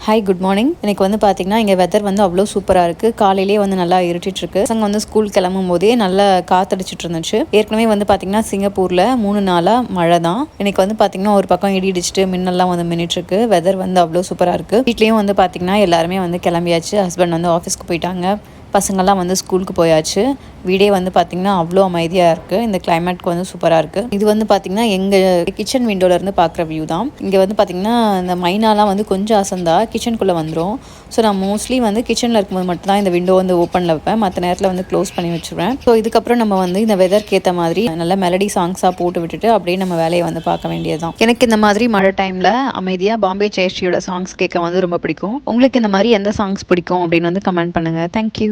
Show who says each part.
Speaker 1: Hi good morning. எனக்கு வந்து பார்த்தீங்கன்னா இங்கே வெதர் வந்து அவ்வளோ சூப்பராக இருக்குது. காலையிலேயே வந்து நல்லா இருட்டிட்டு இருக்கு. பசங்க வந்து ஸ்கூல் கிளம்பும் போதே நல்லா காத்தடிச்சிட்டு இருந்துச்சு. ஏற்கனவே வந்து பார்த்தீங்கன்னா சிங்கப்பூரில் 3 நாளாக மழை தான். எனக்கு வந்து பார்த்தீங்கன்னா ஒரு பக்கம் இடி இடிச்சிட்டு மின்னல்லாம் வந்து மின்னிட்டு இருக்கு. வெதர் வந்து அவ்வளோ சூப்பராக இருக்குது. வீட்லேயும் வந்து பார்த்தீங்கன்னா எல்லாருமே வந்து கிளம்பியாச்சு. ஹஸ்பண்ட் வந்து ஆஃபீஸ்க்கு போயிட்டாங்க. பசங்கள்லாம் வந்து ஸ்கூலுக்கு போயாச்சு. வீடே வந்து பார்த்திங்கன்னா அவ்வளோ அமைதியாக இருக்குது. இந்த கிளைமேட்க்கு வந்து சூப்பராக இருக்குது. இது வந்து பார்த்திங்கன்னா எங்கள் கிச்சன் விண்டோலேருந்து பார்க்குற வியூ தான். இங்கே வந்து பார்த்திங்கன்னா இந்த மைனாலாம் வந்து கொஞ்சம் அசந்தா கிச்சனுக்குள்ளே வந்துடும். ஸோ நான் மோஸ்ட்லி வந்து கிச்சனில் இருக்கும்போது மட்டும்தான் இந்த விண்டோ வந்து ஓப்பனில் வைப்பேன். மற்ற நேரத்தில் வந்து க்ளோஸ் பண்ணி வச்சுருவேன். ஸோ இதுக்கப்புறம் நம்ம வந்து இந்த வெதருக்கு ஏற்ற மாதிரி நல்ல மெலடி சாங்ஸாக போட்டு விட்டுட்டு அப்படியே நம்ம வேலையை வந்து பார்க்க வேண்டியது தான். எனக்கு இந்த மாதிரி மழை டைமில் அமைதியாக பாம்பே ஜெயஸ்ரீயோட சாங்ஸ் கேட்க வந்து ரொம்ப பிடிக்கும். உங்களுக்கு இந்த மாதிரி எந்த சாங்ஸ் பிடிக்கும் அப்படின்னு வந்து கமெண்ட் பண்ணுங்கள். தேங்க்யூ.